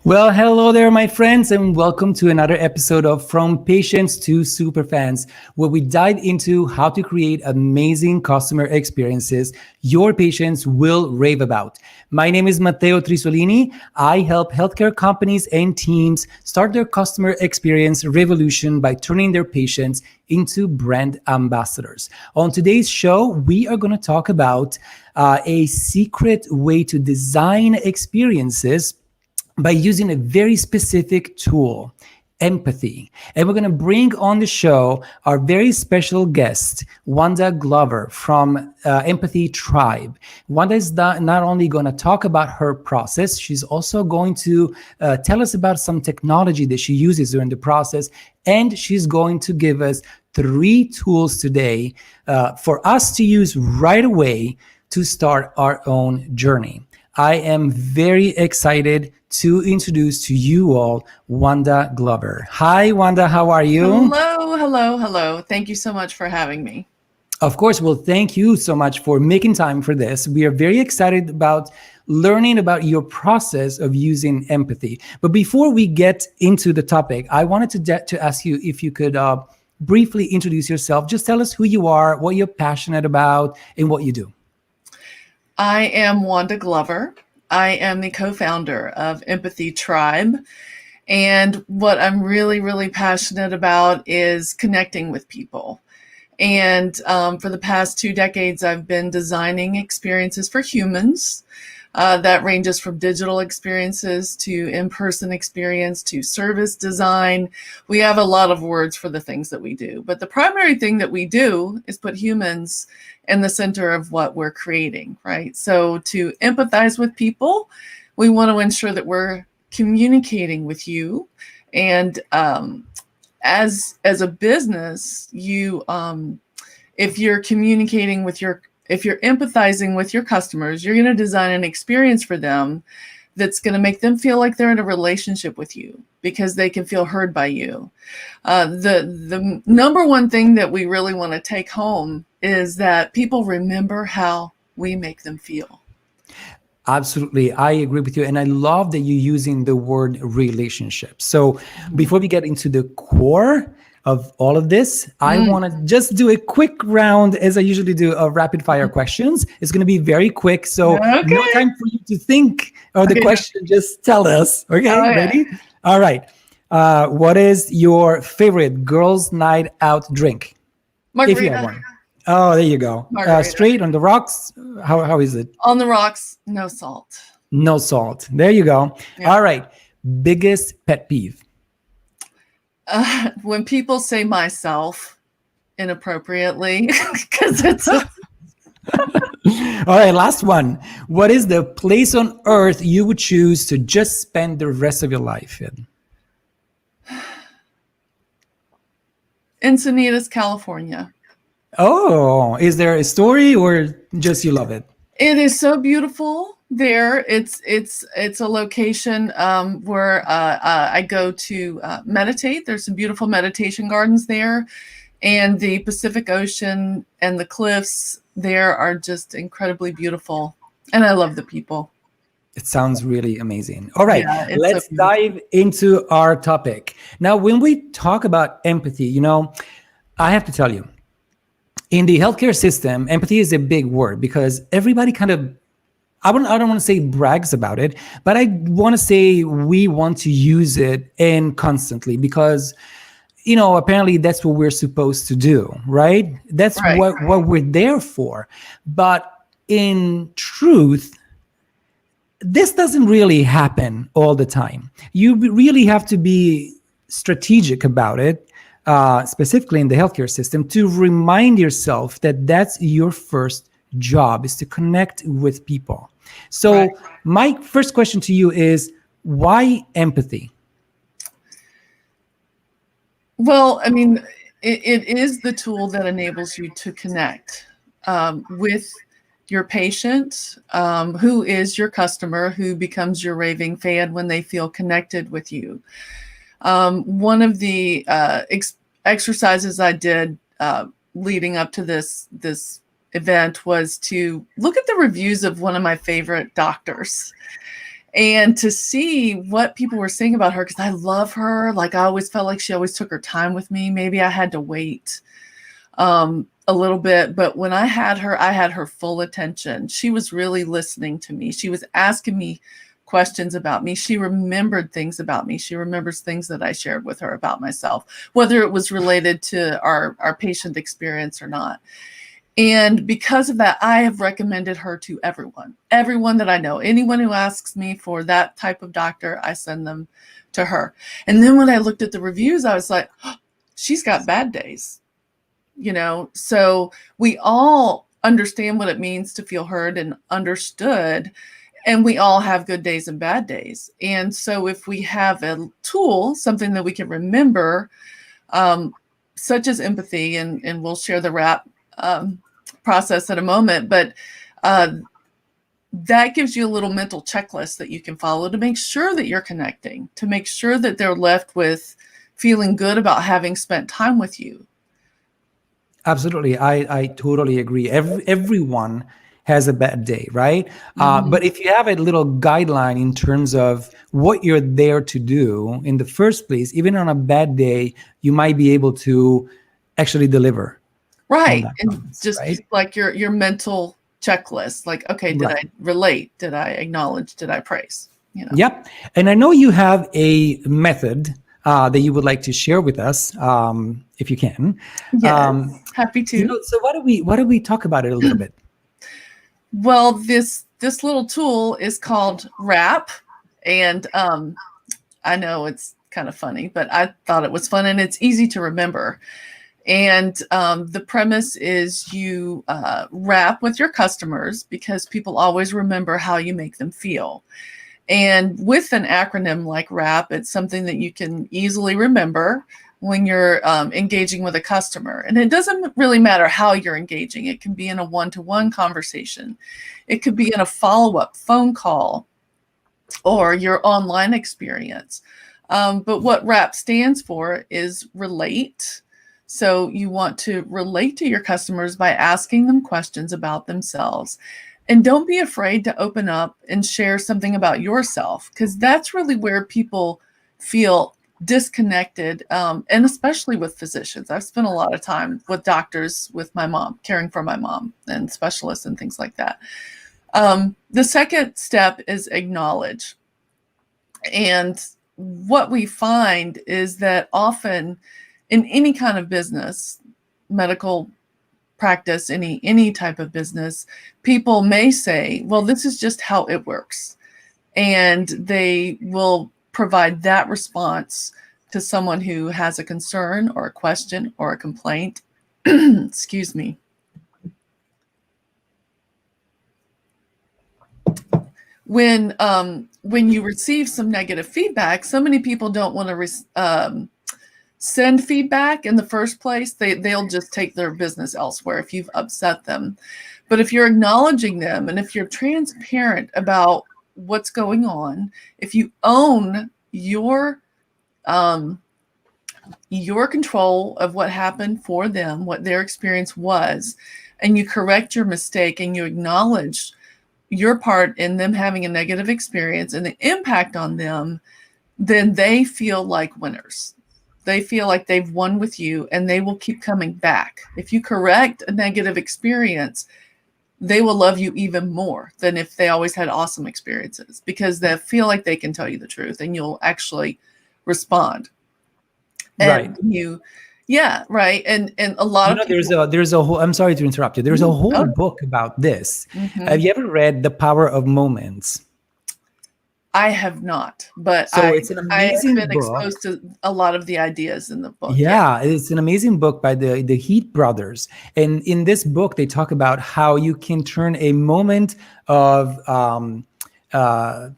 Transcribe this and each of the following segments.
Well, hello there, my friends, and welcome to another episode of From Patients to Superfans, where we dive into how to create amazing customer experiences your patients will rave about. My name is Matteo Trisolini. I help healthcare companies and teams start their customer experience revolution by turning their patients into brand ambassadors. On today's show, we are going to talk about a secret way to design experiences by using a very specific tool, empathy. And we're going to bring on the show our very special guest, Wanda Glover from Empathy Tribe. Wanda is not only going to talk about her process, she's also going to tell us about some technology that she uses during the process. And she's going to give us 3 tools today for us to use right away to start our own journey. I am very excited to introduce to you all Wanda Glover. Hi, Wanda. How are you? Hello. Thank you so much for having me. Of course. Well, thank you so much for making time for this. We are very excited about learning about your process of using empathy. But before we get into the topic, I wanted to ask you if you could briefly introduce yourself. Just tell us who you are, what you're passionate about, and what you do. I am Wanda Glover. I am the co-founder of Empathy Tribe. And what I'm really passionate about is connecting with people. And for the past 2 decades, I've been designing experiences for humans. That ranges from digital experiences to in-person experience to service design. We have a lot of words for the things that we do. But the primary thing that we do is put humans in the center of what we're creating, right? So to empathize with people, we want to ensure that we're communicating with you. And as a business, you if you're communicating with if you're empathizing with your customers, you're going to design an experience for them that's going to make them feel like they're in a relationship with you because they can feel heard by you. The number one thing that we really want to take home is that people remember how we make them feel. Absolutely. I agree with you. And I love that you're using the word relationship. So before we get into the core of all of this, I want to just do a quick round, as I usually do, of rapid fire questions. It's going to be very quick. So no time for you to think of the question. Just tell us. Okay, ready? All right. What is your favorite girls' night out drink? Margarita. If you have one. Oh, there you go. Straight on the rocks. How is it? On the rocks, no salt. No salt. There you go. Yeah. All right. Biggest pet peeve. When people say myself inappropriately, because it's all right, last one. What is the place on earth you would choose to just spend the rest of your life in? Encinitas, California. Oh, is there a story or just you love it? It is so beautiful there. It's a location where I go to meditate. There's some beautiful meditation gardens there, and the Pacific Ocean and the cliffs there are just incredibly beautiful. And I love the people. It sounds really amazing. All right, let's dive into our topic. Now, when we talk about empathy, I have to tell you, in the healthcare system, empathy is a big word because everybody kind of, I don't want to say brags about it, but I want to say we want to use it and constantly because apparently that's what we're supposed to do, right? That's Right. what we're there for. But in truth, this doesn't really happen all the time. You really have to be strategic about it, specifically in the healthcare system, to remind yourself that that's your first job, is to connect with people. So Right. my first question to you is, why empathy? Well, I mean, it is the tool that enables you to connect with your patient, who is your customer, who becomes your raving fan when they feel connected with you. One of the exercises I did leading up to this event was to look at the reviews of one of my favorite doctors and to see what people were saying about her, because I love her. Like, I always felt like she always took her time with me. Maybe I had to wait a little bit, but when I had her full attention. She was really listening to me. She was asking me questions about me. She remembered things about me. She remembers things that I shared with her about myself, whether it was related to our patient experience or not. And because of that, I have recommended her to everyone that I know. Anyone who asks me for that type of doctor, I send them to her. And then when I looked at the reviews, I was like, oh, she's got bad days, So we all understand what it means to feel heard and understood. And we all have good days and bad days. And so if we have a tool, something that we can remember, such as empathy, and we'll share the R.A.P process in a moment, but that gives you a little mental checklist that you can follow to make sure that you're connecting, to make sure that they're left with feeling good about having spent time with you. Absolutely. I totally agree. Everyone has a bad day, right? But if you have a little guideline in terms of what you're there to do in the first place, even on a bad day, you might be able to actually deliver. Right. And promise, just right? keep like your mental checklist. Like, okay, did Right. I relate? Did I acknowledge? Did I praise? Yep. And I know you have a method that you would like to share with us, if you can. Yes. Happy to. So why don't we talk about it a little bit? Well, this little tool is called R.A.P, and I know it's kind of funny, but I thought it was fun, and it's easy to remember. And the premise is you R.A.P with your customers, because people always remember how you make them feel. And with an acronym like R.A.P, it's something that you can easily remember when you're engaging with a customer. And it doesn't really matter how you're engaging. It can be in a one-to-one conversation. It could be in a follow-up phone call or your online experience. But what R.A.P stands for is relate. So you want to relate to your customers by asking them questions about themselves. And don't be afraid to open up and share something about yourself, because that's really where people feel disconnected, and especially with physicians. I've spent a lot of time with doctors, with my mom, caring for my mom, and specialists and things like that. The second step is acknowledge. And what we find is that often in any kind of business, medical practice, any type of business, people may say, well, this is just how it works. And they will provide that response to someone who has a concern or a question or a complaint. Excuse me. When you receive some negative feedback, so many people don't want to send feedback in the first place. They'll just take their business elsewhere if you've upset them. But if you're acknowledging them, and if you're transparent about what's going on, if you own your control of what happened for them, what their experience was, and you correct your mistake and you acknowledge your part in them having a negative experience and the impact on them, then they feel like winners. They feel like they've won with you, and they will keep coming back. If you correct a negative experience, they will love you even more than if they always had awesome experiences, because they feel like they can tell you the truth and you'll actually respond. Right. And yeah, right. And a lot of There's people. a whole, I'm sorry to interrupt you. There's a whole Oh, book about this. Have mhm. you ever read The Power of Moments? I have not, but So it's an I have amazing been book. exposed to a lot of the ideas in the book. Yeah. Yeah, it's an amazing book by the Heat brothers. And in this book, they talk about how you can turn a moment of uh,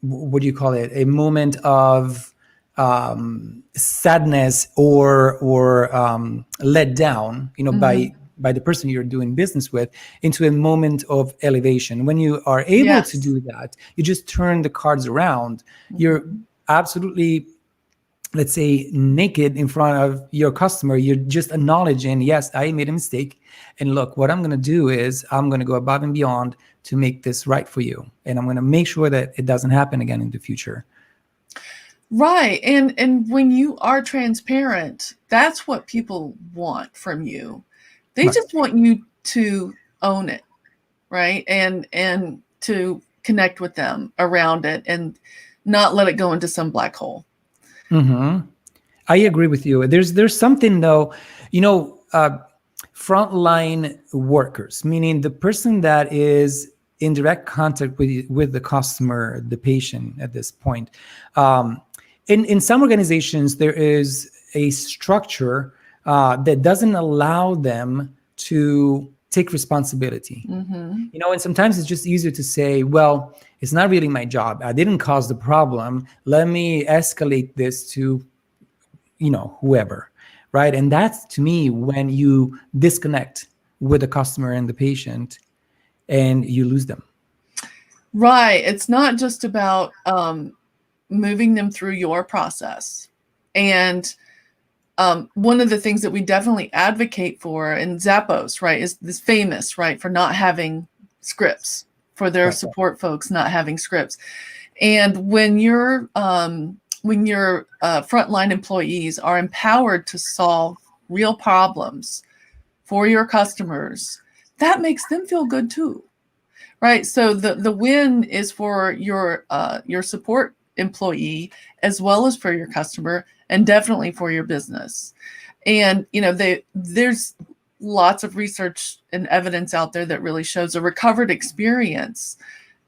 what do you call it? A moment of sadness or let down, Mhm. by the person you're doing business with, into a moment of elevation. When you are able to Yes. do that, you just turn the cards around. You're Mhm. absolutely, let's say, naked in front of your customer. You're just acknowledging, yes, I made a mistake, and look, what I'm going to do is I'm going to go above and beyond to make this right for you, and I'm going to make sure that it doesn't happen again in the future. Right. And when you are transparent, that's what people want from you. They Right. just want you to own it, right? And to connect with them around it and not let it go into some black hole. Hmm. I agree with you. There's something though, you know, frontline workers, meaning the person that is in direct contact with the customer, the patient at this point. Um, in some organizations, there is a structure that doesn't allow them to take responsibility. Mhm. And sometimes it's just easier to say, well, it's not really my job. I didn't cause the problem. Let me escalate this to whoever, right? And that's, to me, when you disconnect with the customer and the patient and you lose them. Right. It's not just about moving them through your process. And one of the things that we definitely advocate for in Zappos, right, is this famous, right, for not having scripts, for their Right. support folks not having scripts. And when your frontline employees are empowered to solve real problems for your customers, that makes them feel good too, right? So the win is for your support employee as well as for your customer and definitely for your business. And there's lots of research and evidence out there that really shows a recovered experience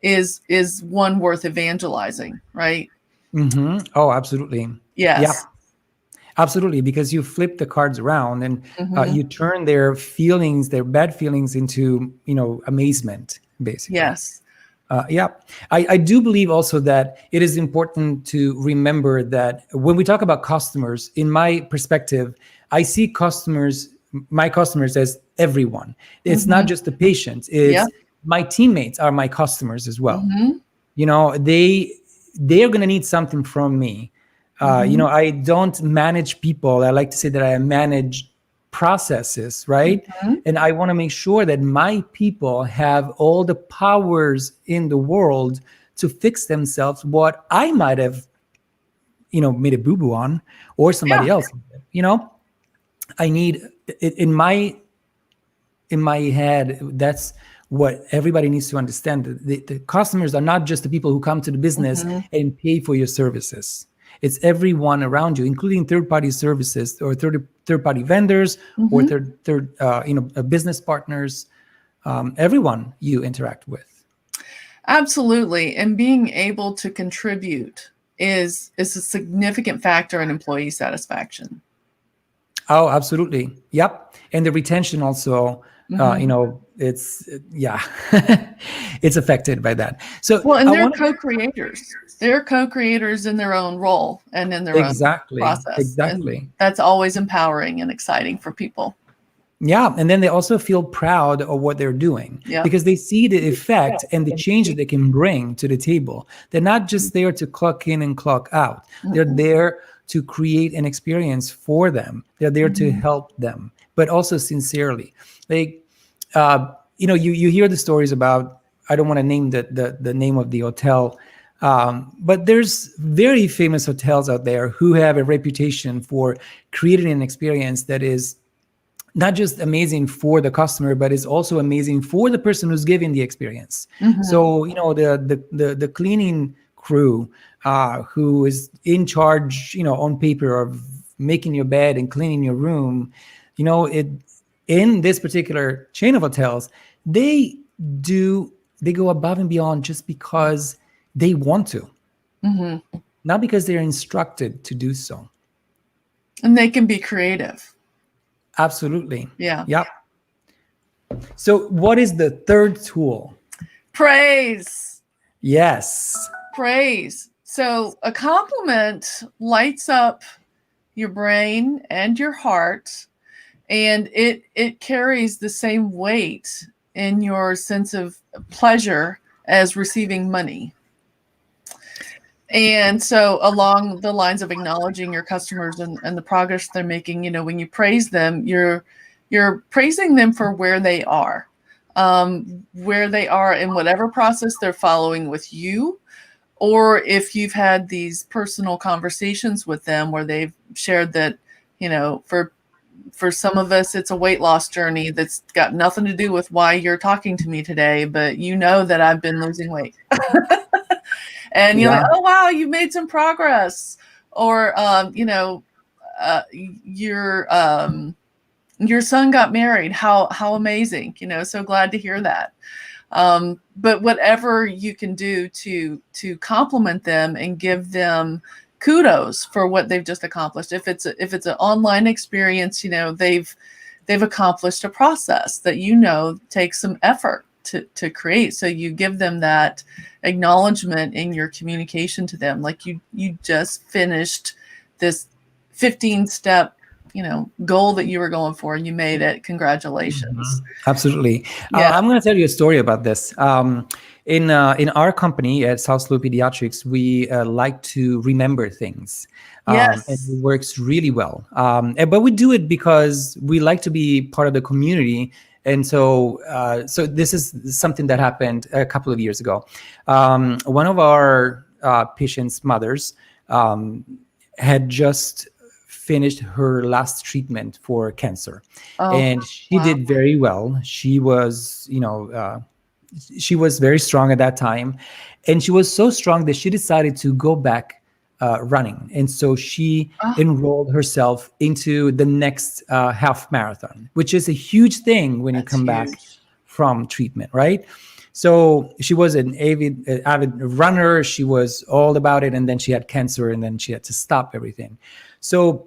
is one worth evangelizing, right? Hmm. Oh, absolutely. Yeah, Yes. absolutely. Because you flip the cards around and Hmm. you turn their feelings, their bad feelings, into amazement, basically. Yes. Yeah, I do believe also that it is important to remember that when we talk about customers, in my perspective, I see my customers, as everyone. It's not Hmm. just the patients, Yeah. it's my teammates are my customers as well. Hmm. They are going to need something from me. Hmm. I don't manage people. I like to say that I manage processes, right? Hmm. And I want to make sure that my people have all the powers in the world to fix themselves what I might have made a boo-boo on, or Yeah. somebody else. I need it in my head. That's what everybody needs to understand. The customers are not just the people who come to the business Hmm. and pay for your services. It's everyone around you, including third-party services or third-party vendors, or Hmm. business partners, everyone you interact with. Absolutely. And being able to contribute is a significant factor in employee satisfaction. Oh, absolutely. Yep. And the retention also, Hmm. it's, yeah, it's affected by that. So Well, and I they're want to, co-creators. They're co-creators in their own role and in their own exactly, process. And exactly. that's always empowering and exciting for people. Yeah. And then they also feel proud of what they're doing Yep. because they see the effect and the change that they can bring to the table. They're not just there to clock in and clock out. They're Mhm. there to create an experience for them. They're there to Mhm. help them, but also sincerely. Like, you hear the stories about, I don't want to name the name of the hotel, but there's very famous hotels out there who have a reputation for creating an experience that is not just amazing for the customer, but is also amazing for the person who's giving the experience. Mhm. So the cleaning crew who is in charge, on paper of making your bed and cleaning your room, it in this particular chain of hotels, they go above and beyond just because they want to, not because they're instructed to do so. And they can be creative. Absolutely. Yeah. Yep. So what is the third tool? Praise. Yes. Praise. So a compliment lights up your brain and your heart, and it carries the same weight in your sense of pleasure as receiving money. And so along the lines of acknowledging your customers and the progress they're making, when you praise them, you're praising them for where they are in whatever process they're following with you, or if you've had these personal conversations with them where they've shared that, for some of us, it's a weight loss journey that's got nothing to do with why you're talking to me today, but that I've been losing weight. And you're like, oh, wow, you made some progress. Or, your son got married. How amazing, so glad to hear that. But whatever you can do to compliment them and give them kudos for what they've just accomplished. If it's an online experience, they've accomplished a process that takes some effort to create. So you give them that acknowledgement in your communication to them, like you just finished this 15-step goal that you were going for, and you made it. Congratulations. Absolutely. Yeah. I'm going to tell you a story about this. In our company at South Slope Pediatrics, we like to remember things. Yes. And it works really well. But we do it because we like to be part of the community. And so this is something that happened a couple of years ago. One of our patients' mothers had just finished her last treatment for cancer, and she did very well. She was, she was very strong at that time, and she was so strong that she decided to go back running. And so she enrolled herself into the next half marathon, which is a huge thing when you come back from treatment, right? So she was an avid runner. She was all about it. And then she had cancer, and then she had to stop everything. So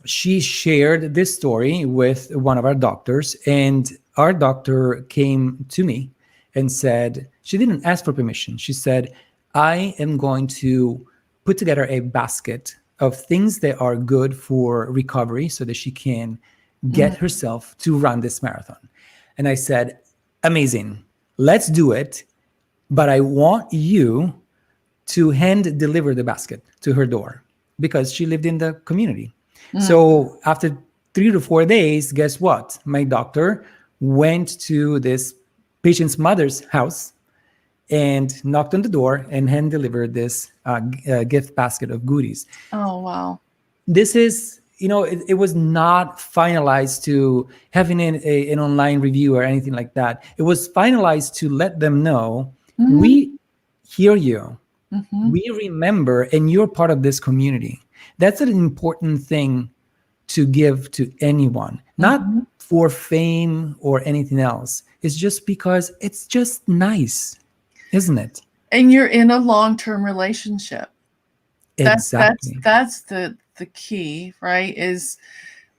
she shared this story with one of our doctors, and our doctor came to me and said, she didn't ask for permission. She said, I am going to put together a basket of things that are good for recovery so that she can get herself to run this marathon. And I said, amazing, let's do it. But I want you to hand deliver the basket to her door, because she lived in the community. So after 3 to 4 days, guess what? My doctor went to this patient's mother's house and knocked on the door and hand delivered this gift basket of goodies. Oh, wow. This is, it was not finalized to having an online review or anything like that. It was finalized to let them know, we hear you. We remember, and you're part of this community. That's an important thing to give to anyone, not for fame or anything else. It's just because it's just nice, isn't it? And you're in a long-term relationship. Exactly. That's the key, right? Is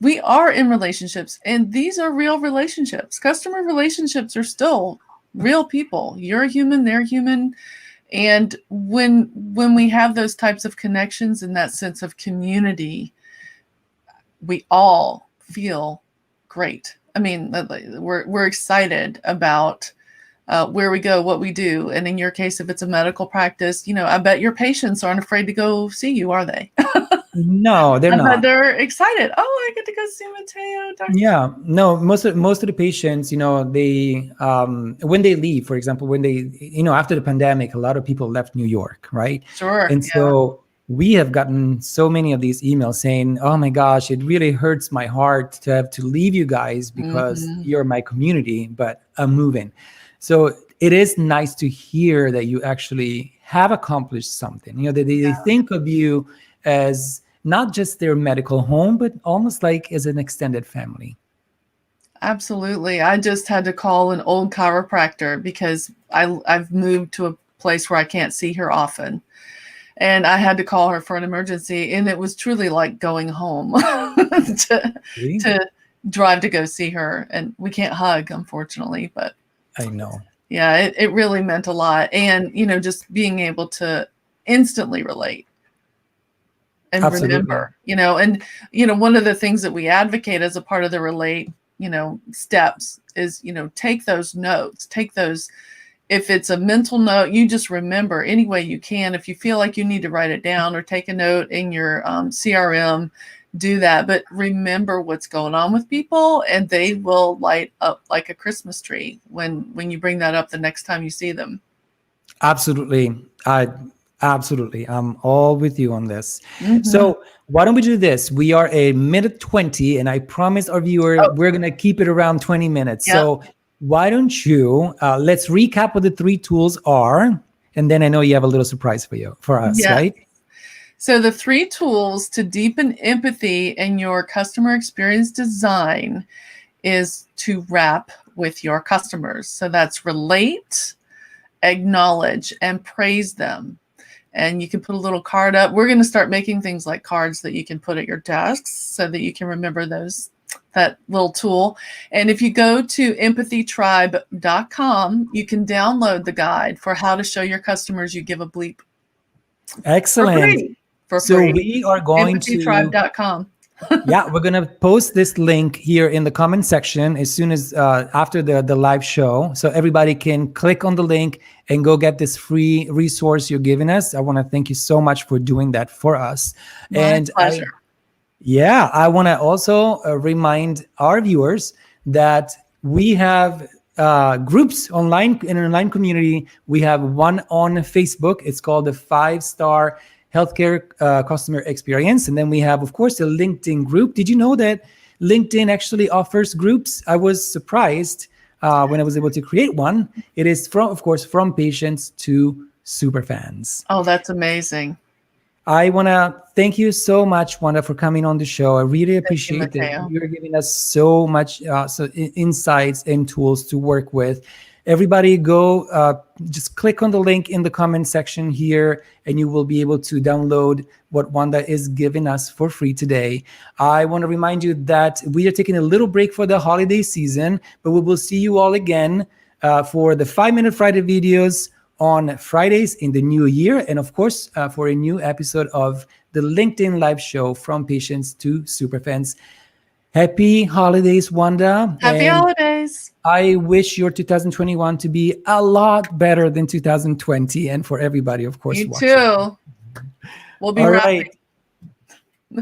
we are in relationships, and these are real relationships. Customer relationships are still real people. You're a human, they're human. And when we have those types of connections and that sense of community, we all feel great. I mean, we're excited about where we go, what we do. And in your case, if it's a medical practice, I bet your patients aren't afraid to go see you, are they? No, they're not. They're excited. Oh, I get to go see Matteo. Yeah, no, most of the patients, they when they leave, for example, when they, after the pandemic, a lot of people left New York, right? Sure. And so we have gotten so many of these emails saying, oh my gosh, it really hurts my heart to have to leave you guys because you're my community, but I'm moving. So it is nice to hear that you actually have accomplished something. They think of you as not just their medical home, but almost like as an extended family. Absolutely. I just had to call an old chiropractor because I've moved to a place where I can't see her often. And I had to call her for an emergency, and it was truly like going home to drive to go see her. And we can't hug, unfortunately, but I know. yeah, it really meant a lot. And, just being able to instantly relate and Absolutely. remember, and, one of the things that we advocate as a part of the relate, steps is, take those notes, if it's a mental note, you just remember any way you can. If you feel like you need to write it down or take a note in your CRM, do that. But remember what's going on with people, and they will light up like a Christmas tree when you bring that up the next time you see them. Absolutely. Absolutely. I'm all with you on this. So why don't we do this? We are a minute 20, and I promise our viewer we're going to keep it around 20 minutes. Yep. So why don't you, let's recap what the 3 tools are. And then I know you have a little surprise for us, right? So the 3 tools to deepen empathy in your customer experience design is to R.A.P with your customers. So that's relate, acknowledge, and praise them. And you can put a little card up. We're going to start making things like cards that you can put at your desks so that you can remember that little tool. And if you go to empathytribe.com, you can download the guide for how to show your customers you give a bleep. Excellent. For so free. We are going empathytribe.com. Yeah, we're going to post this link here in the comment section as soon as after the live show. So everybody can click on the link and go get this free resource you're giving us. I want to thank you so much for doing that for us. My pleasure. I want to also remind our viewers that we have groups online, in an online community. We have one on Facebook. It's called the 5-Star Healthcare Customer Experience. And then we have, of course, the LinkedIn group. Did you know that LinkedIn actually offers groups? I was surprised when I was able to create one. It is from patients to superfans. Oh, that's amazing. I want to thank you so much, Wanda, for coming on the show. I really appreciate that. You're giving us so much insights and tools to work with. Everybody go, just click on the link in the comment section here, and you will be able to download what Wanda is giving us for free today. I want to remind you that we are taking a little break for the holiday season, but we will see you all again for the 5-Minute Friday videos on Fridays in the new year. And of course, for a new episode of the LinkedIn live show from patients to superfans. Happy holidays, Wanda. Happy holidays. I wish your 2021 to be a lot better than 2020, and for everybody, of course. You too. We'll be all right. Right.